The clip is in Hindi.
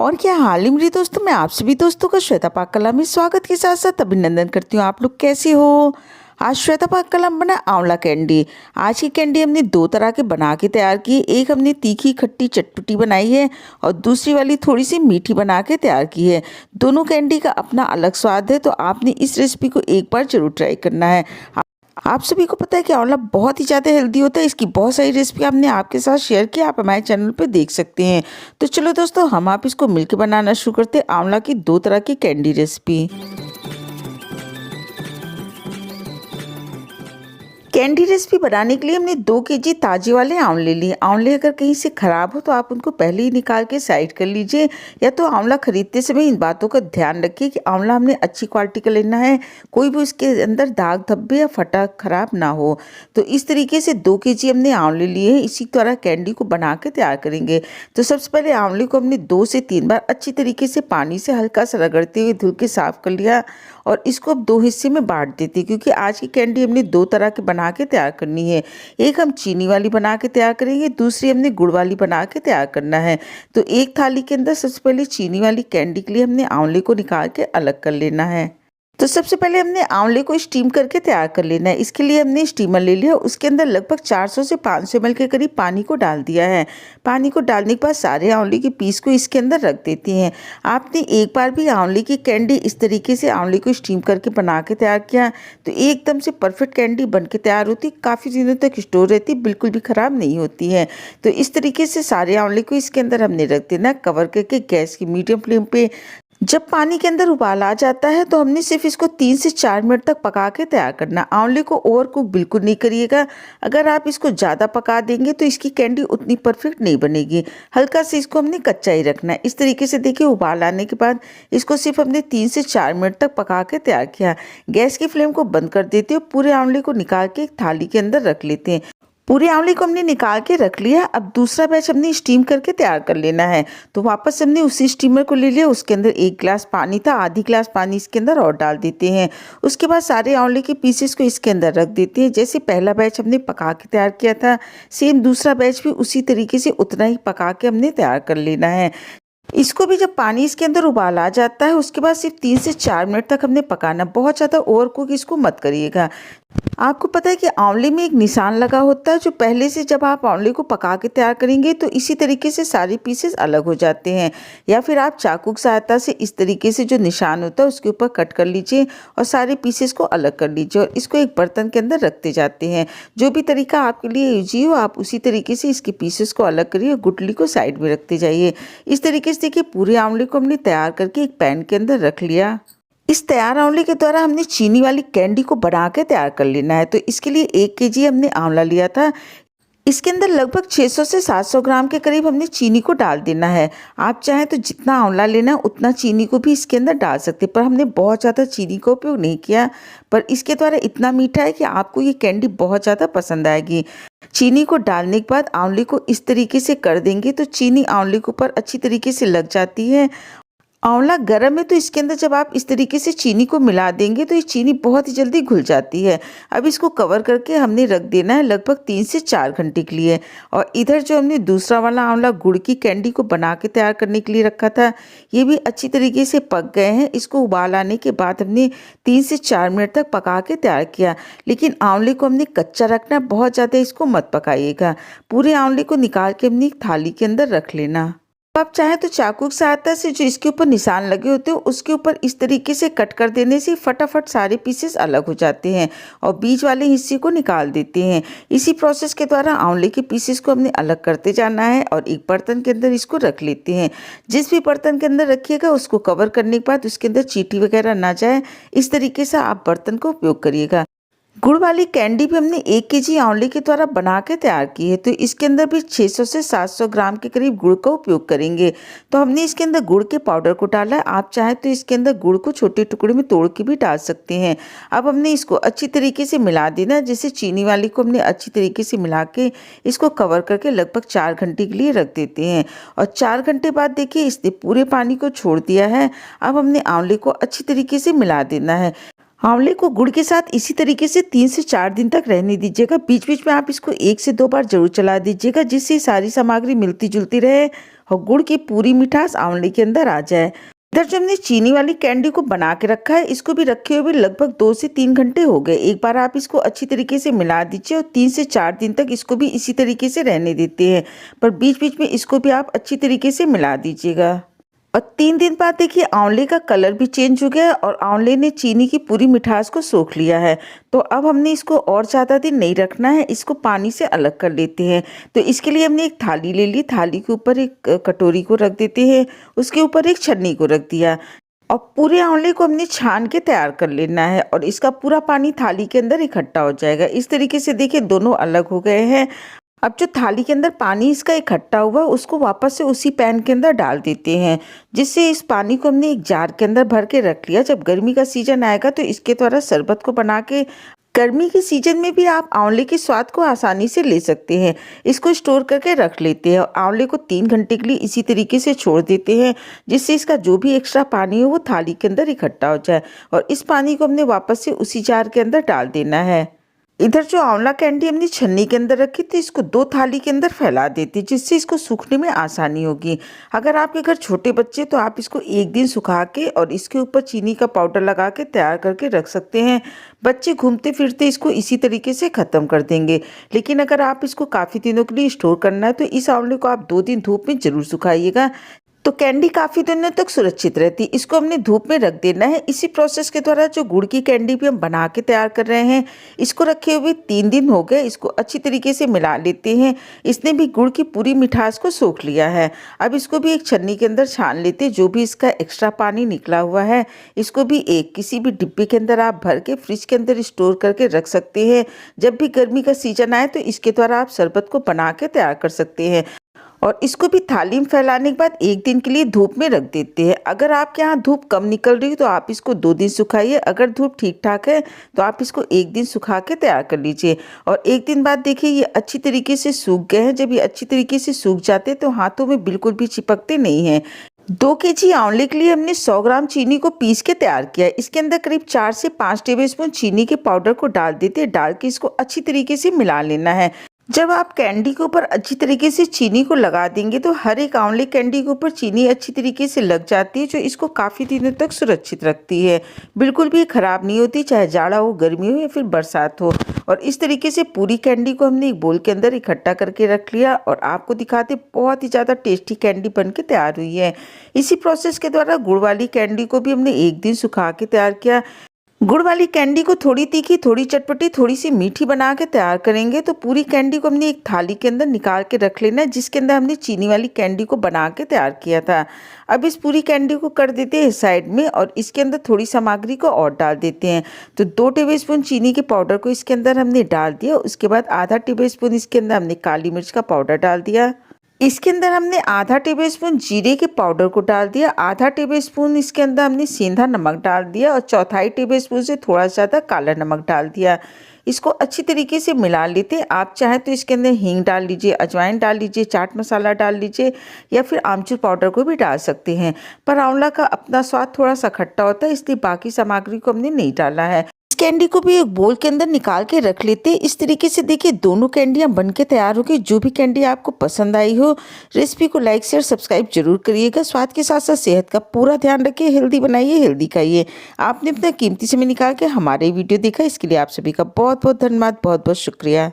और क्या हाल है मेरे दोस्तों। मैं आप सभी दोस्तों का श्वेता पाक कला में स्वागत के साथ साथ अभिनंदन करती हूँ। आप लोग कैसे हो। आज श्वेता पाक कला में बना आंवला कैंडी। आज की कैंडी हमने दो तरह के बना के तैयार की। एक हमने तीखी खट्टी चटपटी बनाई है और दूसरी वाली थोड़ी सी मीठी बना के तैयार की है। दोनों कैंडी का अपना अलग स्वाद है, तो आपने इस रेसिपी को एक बार जरूर ट्राई करना है। आप सभी को पता है कि आंवला बहुत ही ज़्यादा हेल्दी होता है। इसकी बहुत सारी रेसिपी हमने आपके साथ शेयर की, आप हमारे चैनल पर देख सकते हैं। तो चलो दोस्तों, हम आप इसको मिलकर बनाना शुरू करते हैं। आंवला की दो तरह की कैंडी रेसिपी। कैंडी रेसिपी बनाने के लिए हमने 2 केजी ताजे वाले आंवले लिए। आंवले अगर कहीं से ख़राब हो तो आप उनको पहले ही निकाल के साइड कर लीजिए, या तो आंवला खरीदते समय इन बातों का ध्यान रखिए कि आंवला हमने अच्छी क्वालिटी का लेना है, कोई भी उसके अंदर दाग धब्बे या फटा खराब ना हो। तो इस तरीके से 2 केजी हमने आंवले लिए हैं। इसी तरह कैंडी को बना के तैयार करेंगे। तो सबसे पहले आंवले को हमने 2 से 3 बार अच्छी तरीके से पानी से हल्का सा रगड़ते हुए धुल के साफ कर लिया और इसको अब 2 हिस्से में बांट देते हैं, क्योंकि आज की कैंडी हमने 2 तरह के बना के तैयार करनी है। एक हम चीनी वाली बना के तैयार करेंगे, दूसरी हमने गुड़ वाली बना के तैयार करना है। तो एक थाली के अंदर सबसे पहले चीनी वाली कैंडी के लिए हमने आंवले को निकाल के अलग कर लेना है। तो सबसे पहले हमने आंवले को स्टीम करके तैयार कर लेना है। इसके लिए हमने स्टीमर ले लिया, उसके अंदर लगभग 400 से 500 ml के करीब पानी को डाल दिया है। पानी को डालने के बाद सारे आंवले के पीस को इसके अंदर रख देते हैं। आपने एक बार भी आंवले की कैंडी इस तरीके से आंवले को स्टीम करके बना के तैयार किया तो एकदम से परफेक्ट कैंडी बन के तैयार होती, काफ़ी दिनों तक स्टोर रहती, बिल्कुल भी ख़राब नहीं होती है। तो इस तरीके से सारे आंवले को इसके अंदर हमने रख देना, कवर करके गैस की मीडियम फ्लेम पे। जब पानी के अंदर उबाल आ जाता है तो हमने सिर्फ इसको 3 से 4 मिनट तक पका के तैयार करना। आंवले को ओवर कुक बिल्कुल नहीं करिएगा। अगर आप इसको ज़्यादा पका देंगे तो इसकी कैंडी उतनी परफेक्ट नहीं बनेगी। हल्का से इसको हमने कच्चा ही रखना है। इस तरीके से देखिए, उबाल आने के बाद इसको सिर्फ हमने 3 से 4 मिनट तक पका के तैयार किया। गैस की फ्लेम को बंद कर देते हैं। पूरे आंवले को निकाल के एक थाली के अंदर रख लेते हैं। पूरे आंवले को हमने निकाल के रख लिया। अब दूसरा बैच हमने स्टीम करके तैयार कर लेना है। तो वापस हमने उसी स्टीमर को ले लिया, उसके अंदर 1 गिलास पानी था, आधी गिलास पानी इसके अंदर और डाल देते हैं। उसके बाद सारे आंवले के पीसेस को इसके अंदर रख देते हैं। जैसे पहला बैच हमने पका के तैयार किया था, सेम दूसरा बैच भी उसी तरीके से उतना ही पका के हमने तैयार कर लेना है। इसको भी जब पानी इसके अंदर उबाल आ जाता है उसके बाद सिर्फ 3 से 4 मिनट तक हमने पकाना। बहुत ज़्यादा ओवर कुक इसको मत करिएगा। आपको पता है कि आंवले में एक निशान लगा होता है, जो पहले से जब आप आंवले को पका के तैयार करेंगे तो इसी तरीके से सारे पीसेस अलग हो जाते हैं। या फिर आप चाकू की सहायता से इस तरीके से जो निशान होता है उसके ऊपर कट कर लीजिए और सारे पीसेस को अलग कर लीजिए और इसको एक बर्तन के अंदर रखते जाते हैं। जो भी तरीका आपके लिए ईजी हो आप उसी तरीके से इसके पीसेस को अलग करिए और गुठली को साइड में रखते जाइए। इस तरीके से देखिए, पूरे आंवले को हमने तैयार करके एक पैन के अंदर रख लिया। इस तैयार आंवले के द्वारा हमने चीनी वाली कैंडी को बना के तैयार कर लेना है। तो इसके लिए 1 केजी हमने आंवला लिया था। इसके अंदर लगभग 600 से 700 ग्राम के करीब हमने चीनी को डाल देना है। आप चाहें तो जितना आंवला लेना है उतना चीनी को भी इसके अंदर डाल सकते हैं, पर हमने बहुत ज़्यादा चीनी का उपयोग नहीं किया। पर इसके द्वारा इतना मीठा है कि आपको ये कैंडी बहुत ज़्यादा पसंद आएगी। चीनी को डालने के बाद आंवले को इस तरीके से कर देंगे तो चीनी आंवले के ऊपर अच्छी तरीके से लग जाती है। आंवला गर्म है तो इसके अंदर जब आप इस तरीके से चीनी को मिला देंगे तो ये चीनी बहुत ही जल्दी घुल जाती है। अब इसको कवर करके हमने रख देना है लगभग 3 से 4 घंटे के लिए। और इधर जो हमने दूसरा वाला आंवला गुड़ की कैंडी को बना के तैयार करने के लिए रखा था, ये भी अच्छी तरीके से पक गए हैं। इसको उबाल आने के बाद हमने 3 से 4 मिनट तक पका के तैयार किया। लेकिन आंवले को हमने कच्चा रखना, बहुत ज़्यादा इसको मत पकाइएगा। पूरे आंवले को निकाल के हमने एक थाली के अंदर रख लेना। आप चाहें तो चाकू की सहायता से जो इसके ऊपर निशान लगे होते हैं उसके ऊपर इस तरीके से कट कर देने से फटाफट सारे पीसेस अलग हो जाते हैं और बीच वाले हिस्से को निकाल देते हैं। इसी प्रोसेस के द्वारा आंवले के पीसेस को हमने अलग करते जाना है और एक बर्तन के अंदर इसको रख लेते हैं। जिस भी बर्तन के अंदर रखिएगा उसको कवर करने के बाद उसके अंदर चींटी वगैरह ना जाए, इस तरीके से आप बर्तन का उपयोग करिएगा। गुड़ वाली कैंडी भी हमने 1 केजी आंवले के द्वारा बना के तैयार की है, तो इसके अंदर भी 600 से 700 ग्राम के करीब गुड़ का उपयोग करेंगे। तो हमने इसके अंदर गुड़ के पाउडर को डाला है। आप चाहें तो इसके अंदर गुड़ को छोटे टुकड़े में तोड़ के भी डाल सकते हैं। अब हमने इसको अच्छी तरीके से मिला देना। जैसे चीनी वाली को हमने अच्छी तरीके से मिला के इसको कवर करके लगभग 4 घंटे के लिए रख देते हैं। और 4 घंटे बाद देखिए इसने पूरे पानी को छोड़ दिया है। अब हमने आंवले को अच्छी तरीके से मिला देना है। आंवले को गुड़ के साथ इसी तरीके से 3 से 4 दिन तक रहने दीजिएगा। बीच बीच में आप इसको 1 से 2 बार जरूर चला दीजिएगा, जिससे सारी सामग्री मिलती जुलती रहे और गुड़ की पूरी मिठास आंवले के अंदर आ जाए। इधर जो हमने चीनी वाली कैंडी को बना के रखा है, इसको भी रखे हुए लगभग 2 से 3 घंटे हो गए। एक बार आप इसको अच्छी तरीके से मिला दीजिए और 3 से 4 दिन तक इसको भी इसी तरीके से रहने देते हैं, पर बीच-बीच में इसको भी आप अच्छी तरीके से मिला दीजिएगा। और 3 दिन बाद देखिए आंवले का कलर भी चेंज हो गया है और आंवले ने चीनी की पूरी मिठास को सोख लिया है। तो अब हमने इसको और ज़्यादा दिन नहीं रखना है, इसको पानी से अलग कर लेते हैं। तो इसके लिए हमने एक थाली ले ली, थाली के ऊपर एक कटोरी को रख देते हैं, उसके ऊपर एक छन्नी को रख दिया और पूरे आंवले को हमने छान के तैयार कर लेना है और इसका पूरा पानी थाली के अंदर इकट्ठा हो जाएगा। इस तरीके से देखिए दोनों अलग हो गए हैं। अब जो थाली के अंदर पानी इसका इकट्ठा हुआ उसको वापस से उसी पैन के अंदर डाल देते हैं, जिससे इस पानी को हमने एक जार के अंदर भर के रख लिया। जब गर्मी का सीजन आएगा तो इसके द्वारा शरबत को बना के गर्मी के सीजन में भी आप आंवले के स्वाद को आसानी से ले सकते हैं। इसको स्टोर करके रख लेते हैं और आंवले को 3 घंटे के लिए इसी तरीके से छोड़ देते हैं, जिससे इसका जो भी एक्स्ट्रा पानी हो वो थाली के अंदर इकट्ठा हो जाए और इस पानी को हमने वापस से उसी जार के अंदर डाल देना है। इधर जो आंवला कैंडी हमने छन्नी के अंदर रखी थी, इसको 2 थाली के अंदर फैला देती, जिससे इसको सूखने में आसानी होगी। अगर आपके घर छोटे बच्चे तो आप इसको 1 दिन सुखा के और इसके ऊपर चीनी का पाउडर लगा के तैयार करके रख सकते हैं। बच्चे घूमते फिरते इसको इसी तरीके से ख़त्म कर देंगे। लेकिन अगर आप इसको काफ़ी दिनों के लिए स्टोर करना है तो इस आंवले को आप 2 दिन धूप में ज़रूर सुखाइएगा, तो कैंडी काफ़ी दिनों तक सुरक्षित रहती। इसको हमने धूप में रख देना है। इसी प्रोसेस के द्वारा जो गुड़ की कैंडी भी हम बना के तैयार कर रहे हैं, इसको रखे हुए 3 दिन हो गए। इसको अच्छी तरीके से मिला लेते हैं। इसने भी गुड़ की पूरी मिठास को सोख लिया है। अब इसको भी एक छन्नी के अंदर छान लेते हैं। जो भी इसका एक्स्ट्रा पानी निकला हुआ है, इसको भी एक किसी भी डिब्बे के अंदर आप भर के फ्रिज के अंदर स्टोर करके रख सकते हैं। जब भी गर्मी का सीजन आए तो इसके द्वारा आप शरबत को बना के तैयार कर सकते हैं और इसको भी थाली में फैलाने के बाद 1 दिन के लिए धूप में रख देते हैं। अगर आपके यहाँ धूप कम निकल रही है तो आप इसको 2 दिन सुखाइए। अगर धूप ठीक ठाक है तो आप इसको 1 दिन सुखा के तैयार कर लीजिए और 1 दिन बाद देखिए ये अच्छी तरीके से सूख गए हैं। जब ये अच्छी तरीके से सूख जाते हैं तो हाथों में बिल्कुल भी चिपकते नहीं हैं। 2 केजी आंवले के लिए हमने 100 ग्राम चीनी को पीस के तैयार किया है। इसके अंदर करीब 4 से 5 टेबलस्पून चीनी के पाउडर को डाल देते हैं। डाल के इसको अच्छी तरीके से मिला लेना है। जब आप कैंडी के ऊपर अच्छी तरीके से चीनी को लगा देंगे तो हर एक आंवले कैंडी के ऊपर चीनी अच्छी तरीके से लग जाती है, जो इसको काफ़ी दिनों तक सुरक्षित रखती है। बिल्कुल भी ख़राब नहीं होती, चाहे जाड़ा हो, गर्मी हो या फिर बरसात हो। और इस तरीके से पूरी कैंडी को हमने एक बोल के अंदर इकट्ठा करके रख लिया और आपको दिखाते बहुत ही ज़्यादा टेस्टी कैंडी बन के तैयार हुई है। इसी प्रोसेस के द्वारा गुड़ वाली कैंडी को भी हमने 1 दिन सुखा के तैयार किया। गुड़ वाली कैंडी को थोड़ी तीखी, थोड़ी चटपटी, थोड़ी सी मीठी बना के तैयार करेंगे। तो पूरी कैंडी को हमने एक थाली के अंदर निकाल के रख लेना है, जिसके अंदर हमने चीनी वाली कैंडी को बना के तैयार किया था। अब इस पूरी कैंडी को कर देते हैं साइड में और इसके अंदर थोड़ी सामग्री को और डाल देते हैं। तो 2 टेबलस्पून चीनी के पाउडर को इसके अंदर हमने डाल दिया। उसके बाद आधा टेबलस्पून इसके अंदर हमने काली मिर्च का पाउडर डाल दिया। इसके अंदर हमने आधा टेबलस्पून जीरे के पाउडर को डाल दिया। आधा टेबलस्पून इसके अंदर हमने सेंधा नमक डाल दिया और चौथाई टेबलस्पून से थोड़ा ज़्यादा काला नमक डाल दिया। इसको अच्छी तरीके से मिला लेते हैं। आप चाहें तो इसके अंदर हींग डाल लीजिए, अजवाइन डाल लीजिए, चाट मसाला डाल लीजिए या फिर आमचूर पाउडर को भी डाल सकते हैं। पर आंवला का अपना स्वाद थोड़ा सा खट्टा होता है, इसलिए बाकी सामग्री को हमने नहीं डाला है। कैंडी को भी एक बोल के अंदर निकाल के रख लेते हैं। इस तरीके से देखिए दोनों कैंडियां बन के तैयार हो गई। जो भी कैंडी आपको पसंद आई हो, रेसिपी को लाइक शेयर सब्सक्राइब जरूर करिएगा। स्वाद के साथ साथ सेहत का पूरा ध्यान रखिए। हेल्दी बनाइए, हेल्दी खाइए। आपने अपना कीमती समय निकाल के हमारे वीडियो देखा, इसके लिए आप सभी का बहुत बहुत धन्यवाद, बहुत बहुत शुक्रिया।